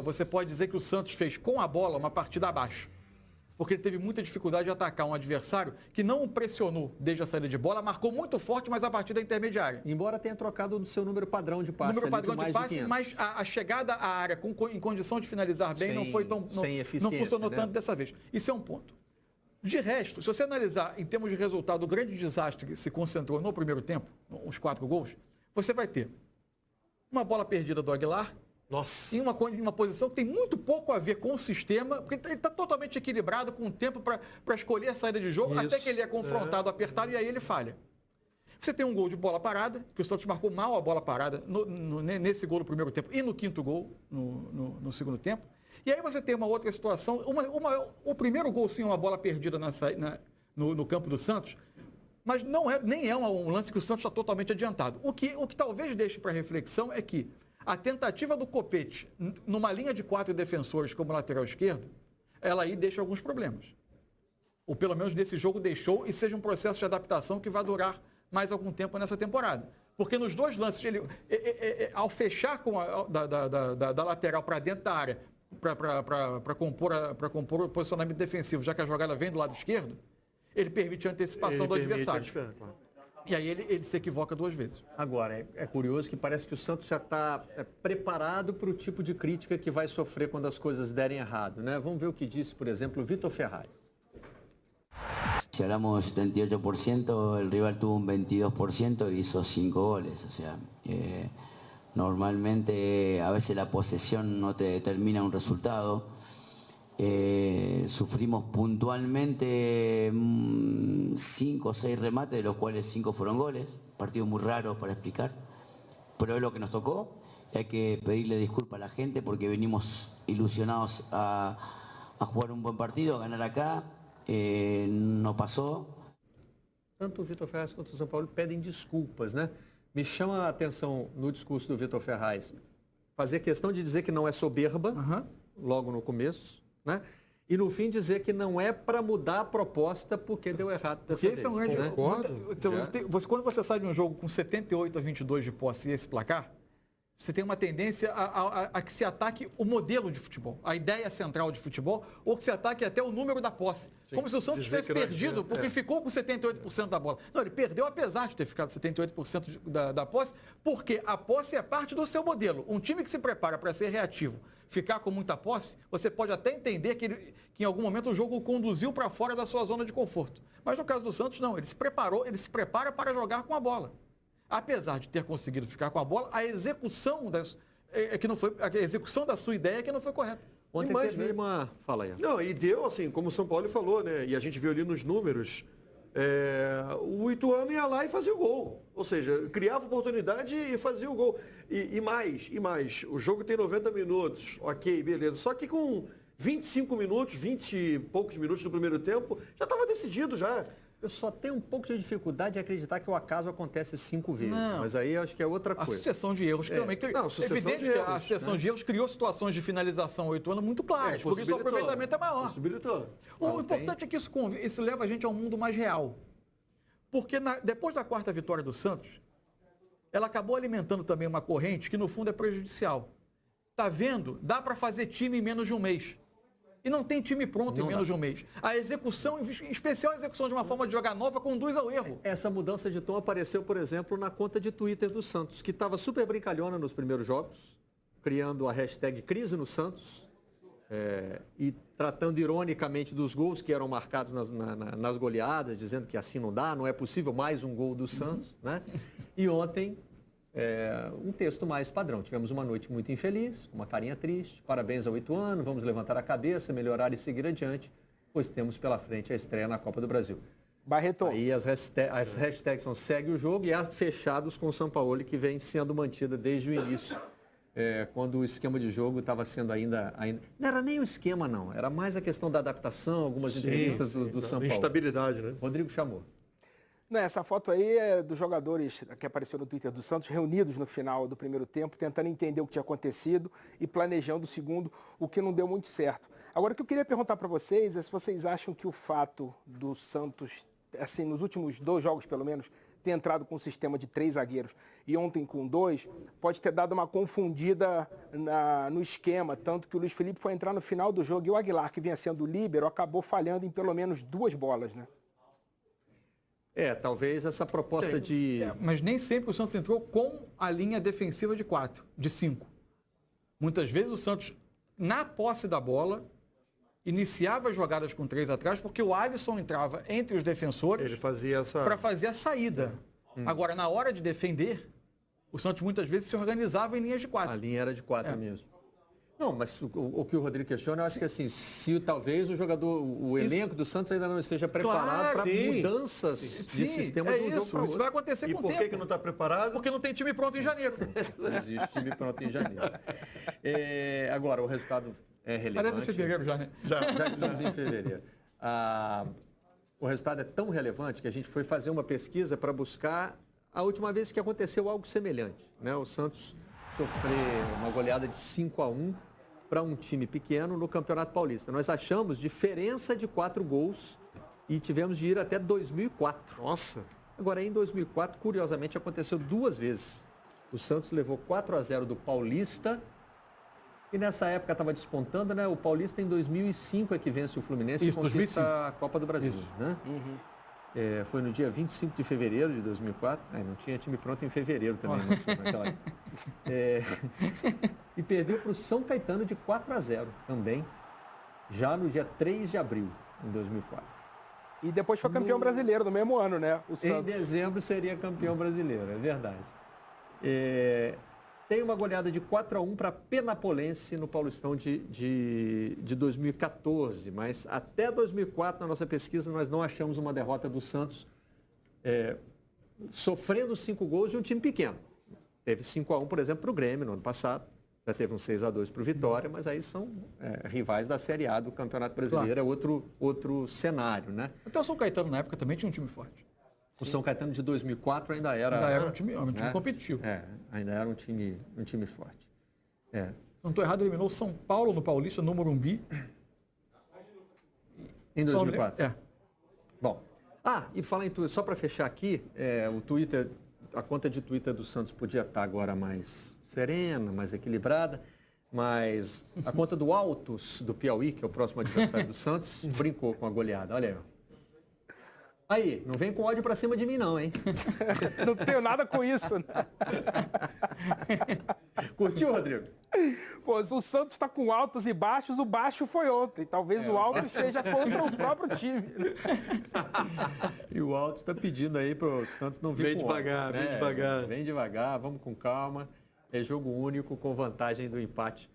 Você pode dizer que o Santos fez com a bola uma partida abaixo. Porque ele teve muita dificuldade de atacar um adversário que não o pressionou desde a saída de bola, marcou muito forte, mas a partida intermediária. Embora tenha trocado do seu número padrão de passe. Número padrão de passe, 500. mas a chegada à área em condição de finalizar bem não foi tão. Não funcionou tanto dessa vez. Isso é um ponto. De resto, se você analisar em termos de resultado o grande desastre que se concentrou no primeiro tempo, os 4 gols, você vai ter uma bola perdida do Aguilar. Nossa. Em uma posição que tem muito pouco a ver com o sistema, porque ele está totalmente equilibrado com o tempo para escolher a saída de jogo, Isso, até que ele é confrontado, apertado, e aí ele falha. Você tem um gol de bola parada, que o Santos marcou mal a bola parada nesse gol no primeiro tempo e no quinto gol no segundo tempo. E aí você tem uma outra situação, o primeiro gol sim, uma bola perdida no campo do Santos, mas nem é um lance que o Santos está totalmente adiantado. O que talvez deixe para reflexão é que a tentativa do Copete, numa linha de 4 defensores como lateral esquerdo, ela aí deixa alguns problemas. Ou pelo menos nesse jogo deixou, e seja um processo de adaptação que vai durar mais algum tempo nessa temporada. Porque nos dois lances, ao fechar da lateral para dentro da área, para compor o posicionamento defensivo, já que a jogada vem do lado esquerdo, ele permite a antecipação do adversário. Claro. E aí ele se equivoca 2 vezes. Agora, é curioso que parece que o Santos já está preparado para o tipo de crítica que vai sofrer quando as coisas derem errado, né? Vamos ver o que disse, por exemplo, o Vitor Ferraz. Si hablamos 78%, el rival tuvo un 22% y hizo 5 goles. O sea, normalmente a veces la posesión no te determina un resultado. Sufrimos puntualmente 5 o 6 remates, de los cuales 5 fueron goles. Partido muy raro para explicar, pero es lo que nos tocó. Hay que pedirle disculpas a la gente porque venimos ilusionados a jugar un buen partido, a ganar acá. No passou. Tanto o Vitor Ferraz quanto o São Paulo pedem desculpas, né? Me chama a atenção no discurso do Vitor Ferraz fazer questão de dizer que não é soberba, logo no começo, né? E no fim dizer que não é para mudar a proposta porque deu errado dessa vez. Esse é um grande... né? Então, quando você sai de um jogo com 78-22 de posse e esse placar, você tem uma tendência a que se ataque o modelo de futebol, a ideia central de futebol, ou que se ataque até o número da posse. Sim, como se o Santos tivesse perdido, porque ficou com 78% da bola. Não, ele perdeu apesar de ter ficado 78% da posse, porque a posse é parte do seu modelo. Um time que se prepara para ser reativo, ficar com muita posse, você pode até entender que em algum momento o jogo o conduziu para fora da sua zona de conforto. Mas no caso do Santos, não. Ele se prepara para jogar com a bola. Apesar de ter conseguido ficar com a bola, a execução da sua ideia é que não foi correta. Ontem teve uma... Fala aí. Não, e deu assim, como o São Paulo falou, né? E a gente viu ali nos números, o Ituano ia lá e fazia o gol. Ou seja, criava oportunidade e fazia o gol. E mais. O jogo tem 90 minutos, ok, beleza. Só que com 25 minutos, 20 e poucos minutos do primeiro tempo, já estava decidido já. Eu só tenho um pouco de dificuldade de acreditar que o acaso acontece 5 vezes. Não, mas aí eu acho que é outra coisa. A sucessão de erros também. Evidente que a sucessão de erros criou situações de finalização ao Ituano muito claras, porque isso o aproveitamento é maior. Possibilitou. O importante é que isso leva a gente a um mundo mais real. Porque depois da 4ª vitória do Santos, ela acabou alimentando também uma corrente que no fundo é prejudicial. Tá vendo? Dá para fazer time em menos de um mês. E não tem time pronto em menos de um mês. A execução, em especial a execução de uma forma de jogar nova, conduz ao erro. Essa mudança de tom apareceu, por exemplo, na conta de Twitter do Santos, que estava super brincalhona nos primeiros jogos, criando a hashtag Crise no Santos, e tratando ironicamente dos gols que eram marcados nas goleadas, dizendo que assim não dá, não é possível mais um gol do Santos, né? E ontem... um texto mais padrão. Tivemos uma noite muito infeliz, com uma carinha triste. Parabéns ao Ituano, vamos levantar a cabeça, melhorar e seguir adiante, pois temos pela frente a estreia na Copa do Brasil. Barreto. Aí as hashtags são segue o jogo e há fechados com o Sampaoli, que vem sendo mantida desde o início, quando o esquema de jogo estava sendo ainda... Não era nem o esquema, não. Era mais a questão da adaptação, algumas entrevistas do Sampaoli. Instabilidade, né? Rodrigo chamou. Não, essa foto aí é dos jogadores que apareceu no Twitter do Santos, reunidos no final do primeiro tempo, tentando entender o que tinha acontecido e planejando o segundo, o que não deu muito certo. Agora, o que eu queria perguntar para vocês é se vocês acham que o fato do Santos, assim, nos últimos 2 jogos pelo menos, ter entrado com um sistema de 3 zagueiros e ontem com 2, pode ter dado uma confundida no esquema, tanto que o Luiz Felipe foi entrar no final do jogo e o Aguilar, que vinha sendo líbero, acabou falhando em pelo menos 2 bolas, né? Talvez essa proposta de... mas nem sempre o Santos entrou com a linha defensiva de 4, de 5. Muitas vezes o Santos, na posse da bola, iniciava as jogadas com 3 atrás, porque o Alisson entrava entre os defensores Ele fazia essa... para fazer a saída. Agora, na hora de defender, o Santos muitas vezes se organizava em linhas de 4. A linha era de 4 mesmo. Não, mas o que o Rodrigo questiona, eu acho que assim, se talvez o elenco do Santos ainda não esteja preparado para mudanças de sistema de um jogo para Isso outro. vai acontecer com o tempo. Por que não está preparado? Porque não tem time pronto em janeiro. Não existe time pronto em janeiro. Agora, o resultado é relevante. Parece fevereiro já, né? Já estamos em fevereiro. O resultado é tão relevante que a gente foi fazer uma pesquisa para buscar a última vez que aconteceu algo semelhante, né? O Santos sofrer uma goleada de 5-1 para um time pequeno no Campeonato Paulista. Nós achamos diferença de 4 gols e tivemos de ir até 2004. Nossa! Agora, em 2004, curiosamente, aconteceu 2 vezes. O Santos levou 4-0 do Paulista e nessa época estava despontando, né? O Paulista em 2005 é que vence o Fluminense e conquista 2005. A Copa do Brasil, né? Foi no dia 25 de fevereiro de 2004. Não tinha time pronto em fevereiro também, naquela época. E perdeu para o São Caetano de 4-0 também, já no dia 3 de abril de 2004. E depois foi campeão brasileiro no mesmo ano, né? O Santos. Em dezembro seria campeão brasileiro, é verdade. Tem uma goleada de 4-1 para Penapolense no Paulistão de 2014, mas até 2004, na nossa pesquisa, nós não achamos uma derrota do Santos sofrendo 5 gols de um time pequeno. Teve 5-1, por exemplo, para o Grêmio no ano passado, já teve um 6-2 para o Vitória, mas aí são rivais da Série A do Campeonato Brasileiro, claro. É outro cenário, né? Até o São Caetano, na época, também tinha um time forte. O São Caetano de 2004 ainda era um time competitivo. Ainda era um time forte. Se não estou errado, eliminou o São Paulo no Paulista, no Morumbi. Em 2004? Bom. E falar em Twitter, só para fechar aqui, o Twitter, a conta de Twitter do Santos podia estar agora mais serena, mais equilibrada, mas a conta do Altos, do Piauí, que é o próximo adversário do Santos, brincou com a goleada. Olha aí, ó. Aí, não vem com ódio pra cima de mim não, hein? Não tenho nada com isso, né? Curtiu, Rodrigo? Pô, o Santos está com altos e baixos, o baixo foi ontem. Talvez o alto seja contra o próprio time. E o Altos está pedindo aí pro Santos não vir com devagar, ódio, né? Vem devagar. Vem devagar, vamos com calma. É jogo único com vantagem do empate